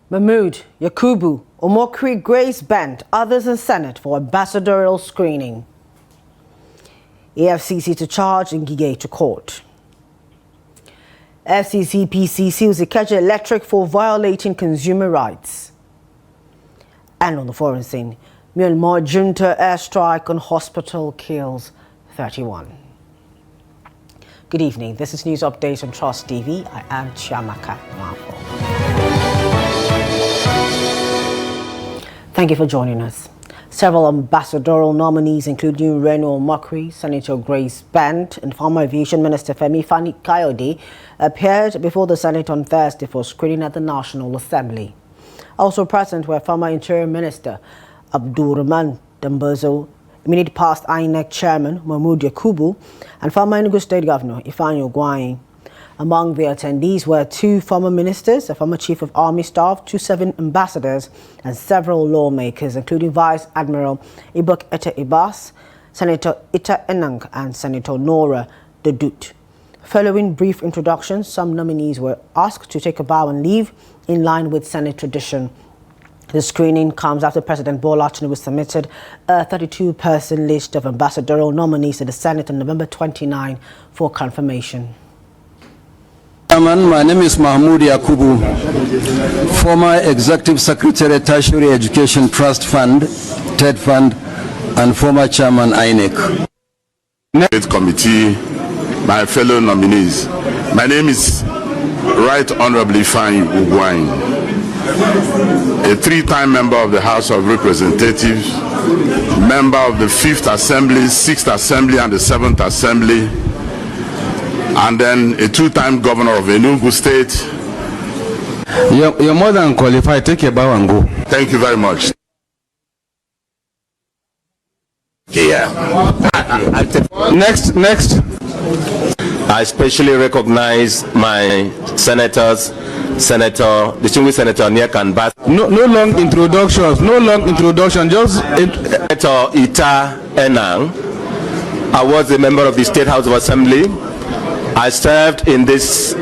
Mahmood, Yakubu, Omokri, Grace Bent, others in Senate for ambassadorial screening. AFCC to charge Ngige to court. FCC PC seals Ikeja Electric for violating consumer rights. And on the foreign scene, Myanmar junta airstrike on hospital kills 31. Good evening. This is News Update on Trust TV. I am Chiamaka Mafo. Thank you for joining us. Several ambassadorial nominees, including Reno Omokri, Senator Grace Bent, and former Aviation Minister Femi Fani-Kayode, appeared before the Senate on Thursday for screening at the National Assembly. Also present were former Interior Minister Abdulrahman Dambazo, immediate past INEC Chairman Mahmood Yakubu, and former Enugu State Governor Ifeanyi Ogwuanyi. Among the attendees were 2 former ministers, a former Chief of Army Staff, 2 serving ambassadors, and several lawmakers, including Vice Admiral Ibok Ete Ibas, Senator Ita Enang, and Senator Nora Dodut. Following brief introductions, some nominees were asked to take a bow and leave in line with Senate tradition. The screening comes after President Bola Tinubu submitted a 32-person list of ambassadorial nominees to the Senate on November 29 for confirmation. My name is Mahmood Yakubu, former Executive Secretary, Tertiary Education Trust Fund, TED Fund, and former Chairman INEC. Committee, my fellow nominees. My name is Right Honorable Ifeanyi Ogwuanyi, a 3-time member of the House of Representatives, member of the 5th Assembly, 6th Assembly, and the 7th Assembly, and then a 2-time governor of Enugu State. You're more than qualified. Take your bow and go. Thank you very much. Yeah. Next. I especially recognize my senators, distinguished Senator Niek Bass. No long introductions. Just Senator Ita Enang. I was a member of the State House of Assembly. I served in this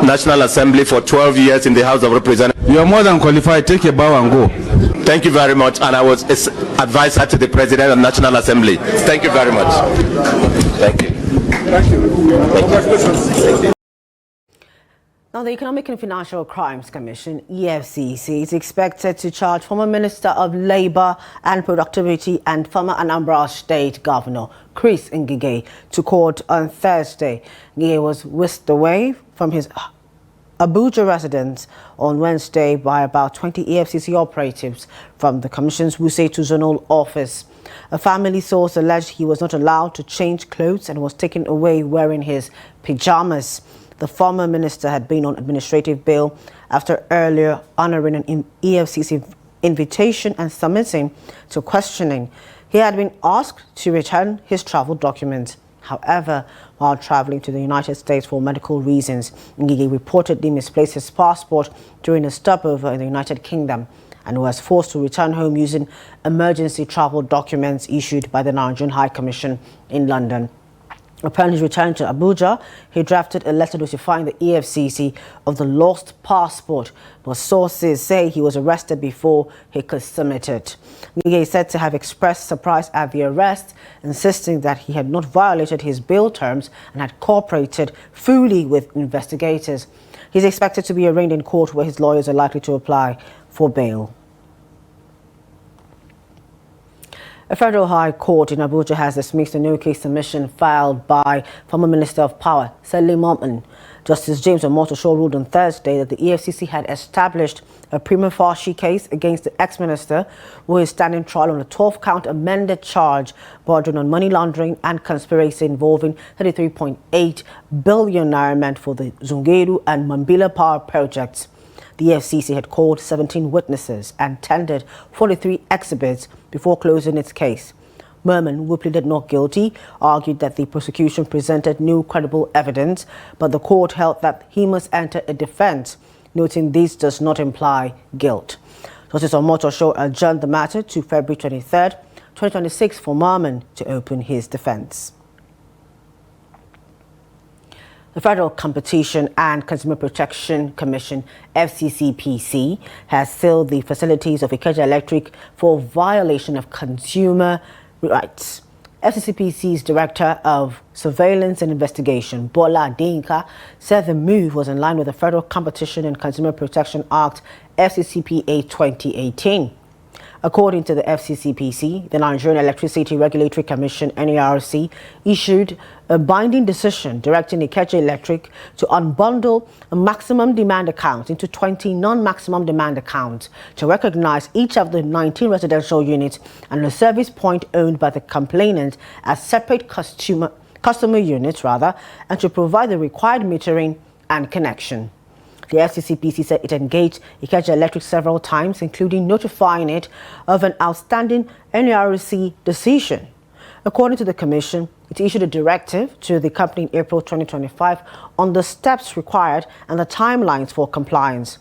National Assembly for 12 years in the House of Representatives. You are more than qualified. Take your bow and go. Thank you very much. And I was advisor to the President of the National Assembly. Thank you very much. Thank you. Thank you. Now, the Economic and Financial Crimes Commission, EFCC, is expected to charge former Minister of Labour and Productivity and former Anambra State Governor Chris Ngige to court on Thursday. Ngige was whisked away from his Abuja residence on Wednesday by about 20 EFCC operatives from the Commission's Wuse to Zonal office. A family source alleged he was not allowed to change clothes and was taken away wearing his pajamas. The former minister had been on administrative bail after earlier honoring an EFCC invitation and submitting to questioning. He had been asked to return his travel documents. However, while traveling to the United States for medical reasons, Ngige reportedly misplaced his passport during a stopover in the United Kingdom and was forced to return home using emergency travel documents issued by the Nigerian High Commission in London. Upon his return to Abuja, he drafted a letter notifying the EFCC of the lost passport, but sources say he was arrested before he could submit it. Ngige is said to have expressed surprise at the arrest, insisting that he had not violated his bail terms and had cooperated fully with investigators. He's expected to be arraigned in court where his lawyers are likely to apply for bail. A federal high court in Abuja has dismissed a no-case submission filed by former Minister of Power, Sele Momon. Justice James Omotosho ruled on Thursday that the EFCC had established a prima facie case against the ex-minister, who is standing trial on a 12-count amended charge bordering on money laundering and conspiracy involving 33.8 billion naira meant for the Zungeru and Mambila power projects. The EFCC had called 17 witnesses and tendered 43 exhibits before closing its case. Merman, who pleaded not guilty, argued that the prosecution presented no credible evidence, but the court held that he must enter a defense, noting this does not imply guilt. Justice Omotosho adjourned the matter to February 23, 2026 for Merman to open his defense. The Federal Competition and Consumer Protection Commission, FCCPC, has sealed the facilities of Ikeja Electric for violation of consumer rights. FCCPC's Director of Surveillance and Investigation, Bola Adeyinka, said the move was in line with the Federal Competition and Consumer Protection Act, FCCPA 2018. According to the FCCPC, the Nigerian Electricity Regulatory Commission, NERC, issued a binding decision directing Ikeja Electric to unbundle a maximum demand account into 20 non-maximum demand accounts to recognize each of the 19 residential units and a service point owned by the complainant as separate customer units, and to provide the required metering and connection. The FCCPC said it engaged Ikeja Electric several times, including notifying it of an outstanding NERC decision. According to the Commission, it issued a directive to the company in April 2025 on the steps required and the timelines for compliance.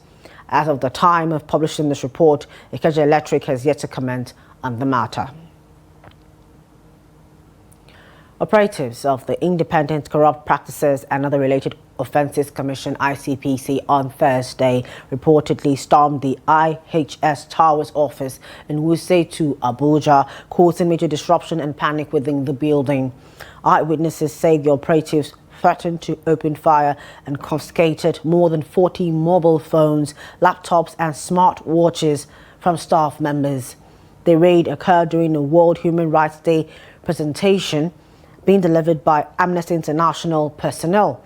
As of the time of publishing this report, Ikeja Electric has yet to comment on the matter. Operatives of the Independent Corrupt Practices and Other Related Offences Commission, ICPC, on Thursday reportedly stormed the IHS Towers office in Wuse to Abuja, causing major disruption and panic within the building. Eyewitnesses say the operatives threatened to open fire and confiscated more than 40 mobile phones, laptops and smart watches from staff members. The raid occurred during the World Human Rights Day presentation being delivered by Amnesty International personnel.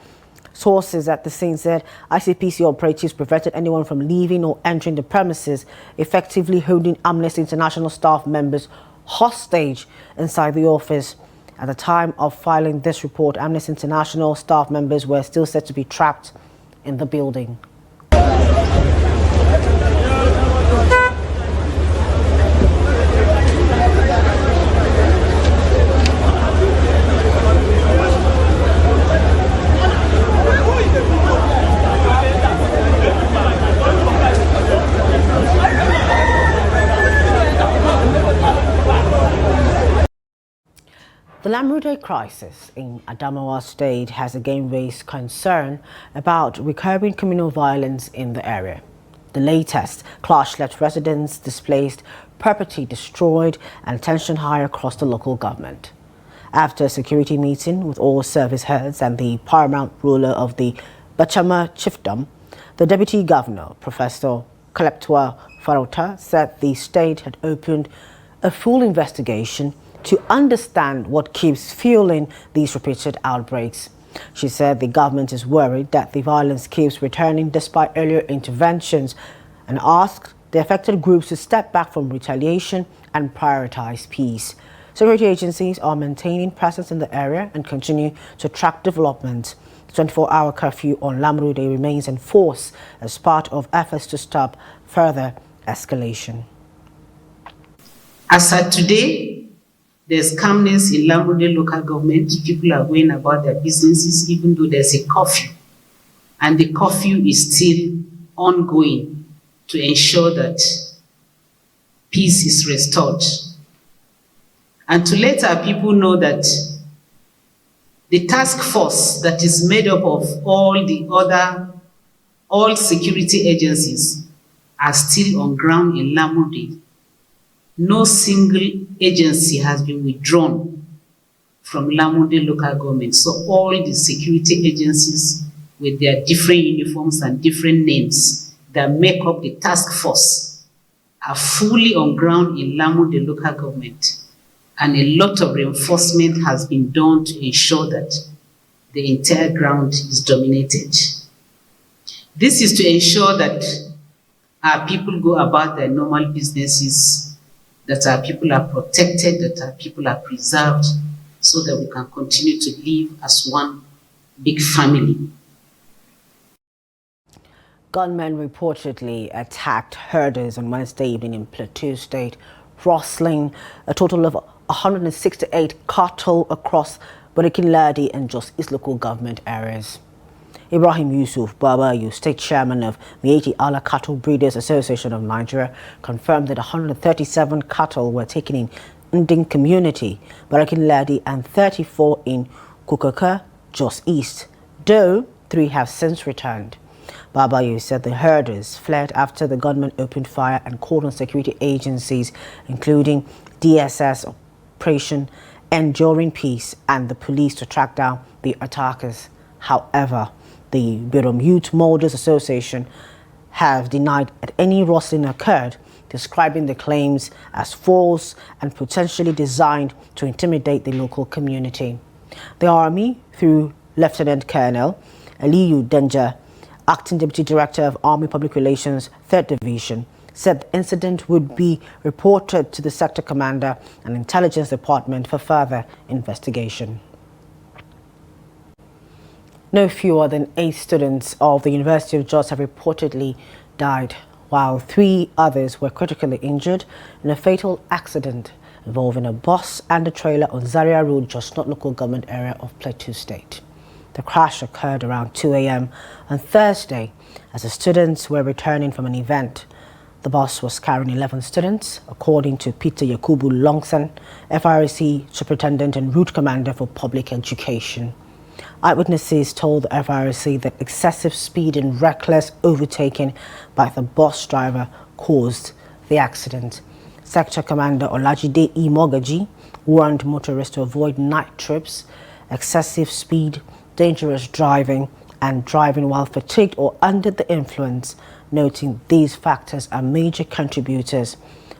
Sources at the scene said ICPC operatives prevented anyone from leaving or entering the premises, effectively holding Amnesty International staff members hostage inside the office. At the time of filing this report, Amnesty International staff members were still said to be trapped in the building. The Lamrude crisis in Adamawa State has again raised concern about recurring communal violence in the area. The latest clash left residents displaced, property destroyed, and tension high across the local government. After a security meeting with all service heads and the paramount ruler of the Bachama chiefdom, the Deputy Governor, Professor Kaleptua Farota, said the state had opened a full investigation to understand what keeps fueling these repeated outbreaks. She said the government is worried that the violence keeps returning despite earlier interventions and asked the affected groups to step back from retaliation and prioritize peace. Security agencies are maintaining presence in the area and continue to track developments. The 24-hour curfew on Lamrude remains in force as part of efforts to stop further escalation. As at today, there's calmness in Lamrude local government. People are going about their businesses even though there's a curfew. And the curfew is still ongoing to ensure that peace is restored. And to let our people know that the task force that is made up of all security agencies are still on ground in Lamrude. No single agency has been withdrawn from Lamrude local government. So all the security agencies with their different uniforms and different names that make up the task force are fully on ground in Lamrude local government. And a lot of reinforcement has been done to ensure that the entire ground is dominated. This is to ensure that our people go about their normal businesses, that our people are protected, that our people are preserved, so that we can continue to live as one big family. Gunmen reportedly attacked herders on Wednesday evening in Plateau State, rustling a total of 168 cattle across Barikin-Ladi and Jos East local government areas. Ibrahim Yusuf Babayu, state chairman of the 80 Allah Cattle Breeders Association of Nigeria, confirmed that 137 cattle were taken in Nding community, Barikin-Ladi, and 34 in Kukaka, Jos East. though 3 have since returned. Babayo said the herders fled after the gunmen opened fire and called on security agencies, including DSS, Operation Enduring Peace, and the police to track down the attackers. However, the Birom Youth Molders Association have denied that any rustling occurred, describing the claims as false and potentially designed to intimidate the local community. The army, through Lieutenant Colonel Aliyu Denja, Acting Deputy Director of Army Public Relations, 3rd Division, said the incident would be reported to the sector commander and intelligence department for further investigation. No fewer than 8 students of the University of Jos have reportedly died, while 3 others were critically injured in a fatal accident involving a bus and a trailer on Zaria Road, Jos North Local Government Area of Plateau State. The crash occurred around 2 a.m. on Thursday as the students were returning from an event. The bus was carrying 11 students, according to Peter Yakubu Longson, FRC Superintendent and Route Commander for Public Education. Eyewitnesses told the FRC that excessive speed and reckless overtaking by the bus driver caused the accident. Sector Commander Olajide E. Mogaji warned motorists to avoid night trips, excessive speed, dangerous driving, and driving while fatigued or under the influence, noting these factors are major contributors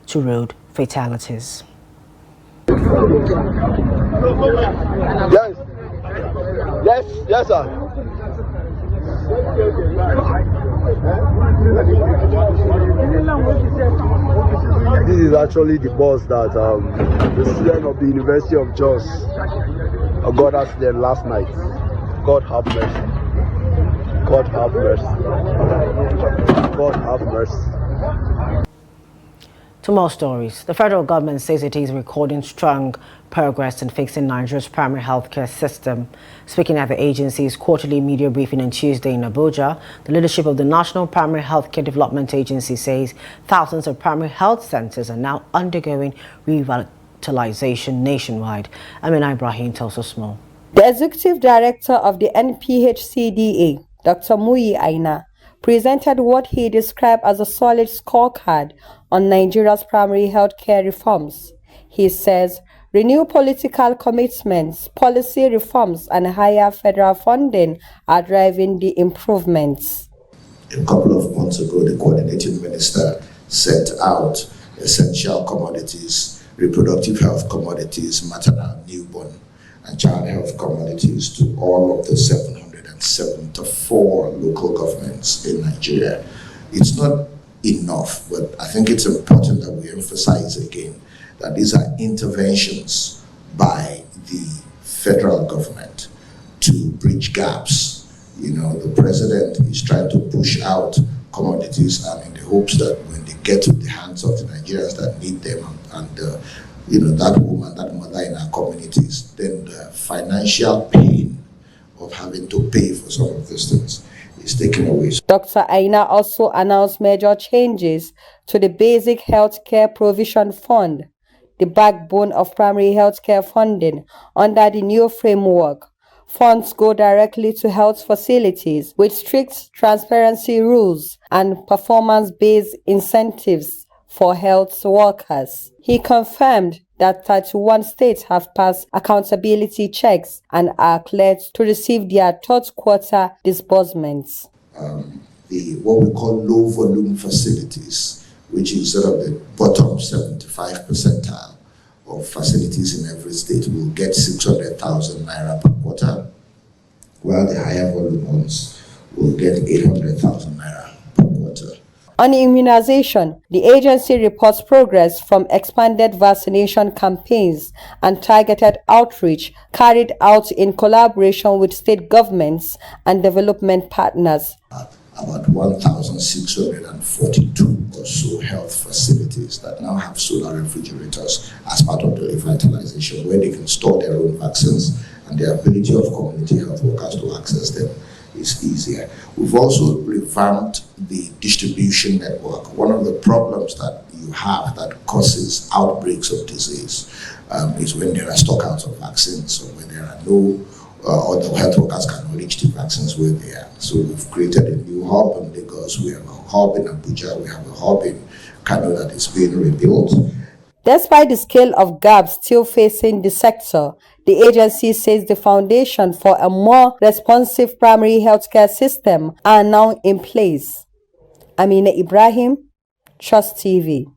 to road fatalities. Yes, sir. This is actually the bus that the student of the University of Jos got accident last night. God have mercy. God have mercy. God have mercy. To more stories, the federal government says it is recording strong progress in fixing Nigeria's primary healthcare system. Speaking at the agency's quarterly media briefing on Tuesday in Abuja, the leadership of the National Primary Healthcare Development Agency says thousands of primary health centers are now undergoing revitalization nationwide. Amina Ibrahim tells us more. The executive director of the NPHCDA, Dr. Muyi Aina, presented what he described as a solid scorecard on Nigeria's primary healthcare reforms. He says renewed political commitments, policy reforms, and higher federal funding are driving the improvements. A couple of months ago, the coordinating minister set out essential commodities, reproductive health commodities, maternal, newborn, and child health commodities to all of the 774 local governments in Nigeria. It's not enough, but I think it's important that we emphasize again that these are interventions by the federal government to bridge gaps. You know, the president is trying to push out commodities and in the hopes that when they get to the hands of the Nigerians that need them and you know, that woman, that mother in our communities, then the financial pain of having to pay for some of these things is taken away. Dr. Aina also announced major changes to the Basic Healthcare Provision Fund, the backbone of primary healthcare funding under the new framework. Funds go directly to health facilities with strict transparency rules and performance-based incentives for health workers. He confirmed that 31 states have passed accountability checks and are cleared to receive their third quarter disbursements. What we call low volume facilities, which is sort of the bottom 75 percentile of facilities in every state, will get 600,000 naira per quarter, while the higher volume ones will get 800,000 naira per quarter. On immunization, the agency reports progress from expanded vaccination campaigns and targeted outreach carried out in collaboration with state governments and development partners. About 1,642 or so health facilities that now have solar refrigerators as part of the revitalization, where they can store their own vaccines, and the ability of community health workers to access them is easier. We've also revamped the distribution network. One of the problems that you have that causes outbreaks of disease is when there are stockouts of vaccines, or when there are no or the health workers cannot reach the vaccines where they are. So we've created a new hub in Lagos, we have a hub in Abuja, we have a hub in Kano that is being rebuilt. Despite the scale of gaps still facing the sector, the agency says the foundation for a more responsive primary healthcare system are now in place. Amina Ibrahim, Trust TV.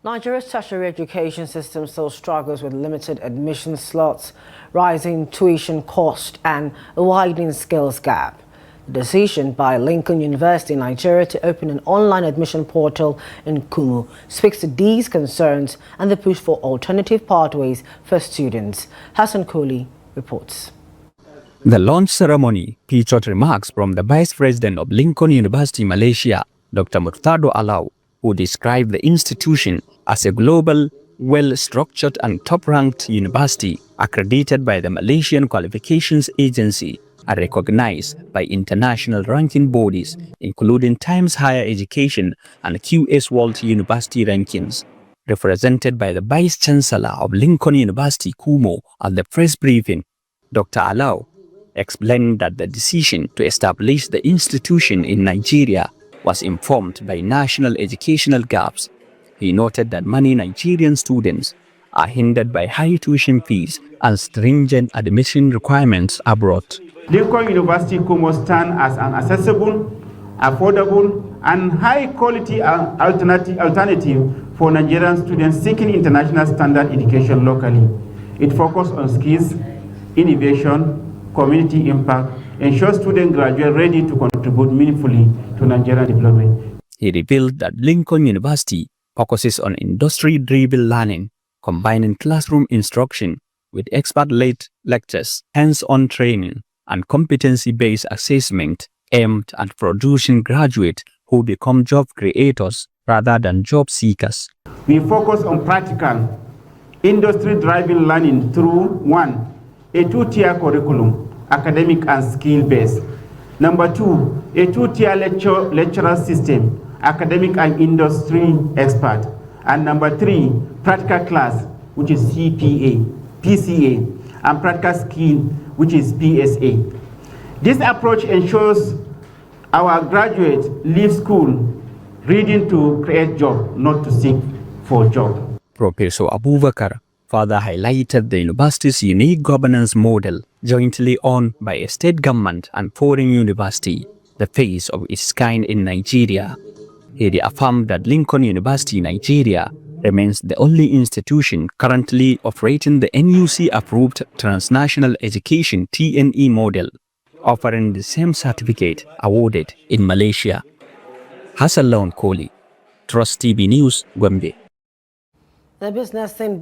Nigeria's tertiary education system still struggles with limited admission slots, rising tuition cost, and a widening skills gap. The decision by Lincoln University in Nigeria to open an online admission portal in Kumu speaks to these concerns and the push for alternative pathways for students. Hassan Kohli reports. The launch ceremony featured remarks from the Vice President of Lincoln University, Malaysia, Dr. Murtado Alau, who described the institution as a global, well-structured and top-ranked university accredited by the Malaysian Qualifications Agency and recognized by international ranking bodies, including Times Higher Education and QS World University Rankings. Represented by the Vice-Chancellor of Lincoln University, Kumo, at the press briefing, Dr. Alau explained that the decision to establish the institution in Nigeria was informed by national educational gaps. He noted that many Nigerian students are hindered by high tuition fees and stringent admission requirements abroad. Lincoln University Kumo stands as an accessible, affordable, and high-quality alternative for Nigerian students seeking international standard education locally. It focuses on skills, innovation, community impact, ensures students graduate ready to contribute meaningfully to Nigerian development. He revealed that Lincoln University focuses on industry-driven learning, combining classroom instruction with expert-led lectures, hands-on training, and competency-based assessment aimed at producing graduates who become job creators rather than job seekers. We focus on practical, industry-driven learning through 1. A two-tier curriculum, academic and skill-based. Number 2, a two-tier lecturer system, academic and industry expert. And number 3, practical class, which is PCA, and practical skill, which is PSA. This approach ensures our graduates leave school reading to create job, not to seek for job. Professor Abubakar further highlighted the university's unique governance model, jointly owned by a state government and foreign university, the first of its kind in Nigeria. He reaffirmed that Lincoln University, Nigeria, remains the only institution currently operating the NUC-approved Transnational Education (TNE) model, offering the same certificate awarded in Malaysia. Hassan Kohli, Trust TV News, Gombe. The business in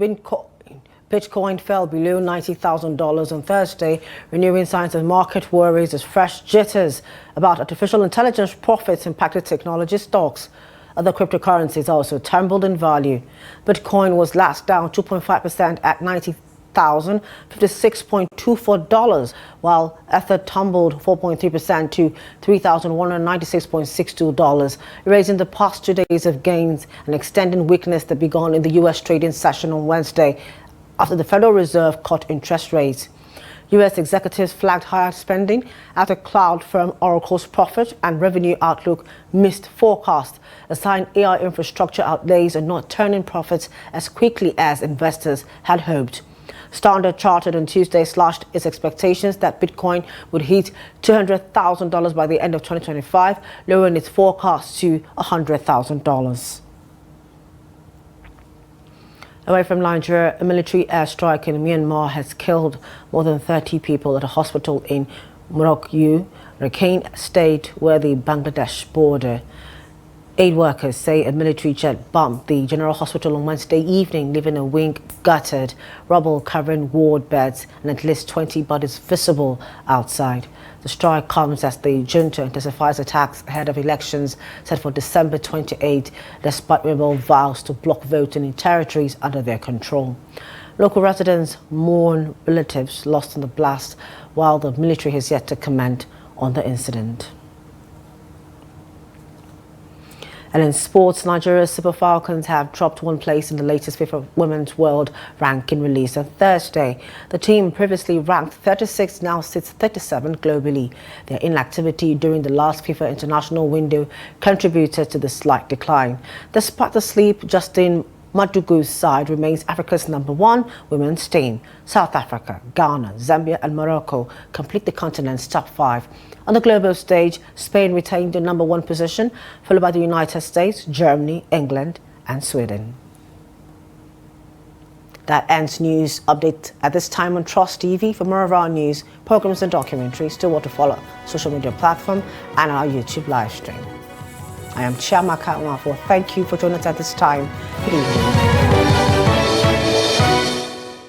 Bitcoin fell below $90,000 on Thursday, renewing signs of market worries as fresh jitters about artificial intelligence profits impacted technology stocks. Other cryptocurrencies also tumbled in value. Bitcoin was last down 2.5% at $90,056.24, while Ether tumbled 4.3% to $3,196.62, erasing the past 2 days of gains and extending weakness that began in the U.S. trading session on Wednesday after the Federal Reserve cut interest rates. U.S. executives flagged higher spending after cloud firm Oracle's profit and revenue outlook missed forecast, a sign AI infrastructure outlays are not turning profits as quickly as investors had hoped. Standard Chartered on Tuesday slashed its expectations that Bitcoin would hit $200,000 by the end of 2025, lowering its forecast to $100,000. Away from Nigeria, a military airstrike in Myanmar has killed more than 30 people at a hospital in Omokri, Rakhine State, where the Bangladesh border. Aid workers say a military jet bumped the general hospital on Wednesday evening, leaving a wing gutted, rubble covering ward beds, and at least 20 bodies visible outside. The strike comes as the junta intensifies attacks ahead of elections set for December 28, despite rebel vows to block voting in territories under their control. Local residents mourn relatives lost in the blast, while the military has yet to comment on the incident. And in sports, Nigeria's Super Falcons have dropped one place in the latest FIFA Women's World Ranking released on Thursday. The team, previously ranked 36, now sits 37 globally. Their inactivity during the last FIFA international window contributed to the slight decline. Despite the sleep, Justin Madugu's side remains Africa's #1 women's team. South Africa, Ghana, Zambia and Morocco complete the continent's top 5. On the global stage, Spain retained the #1 position, followed by the United States, Germany, England and Sweden. That ends news update at this time on Trust TV. For more of our news, programs and documentaries, still want to follow social media platform and our YouTube live stream. I am Chiamaka Nwafo. Thank you for joining us at this time. Good evening.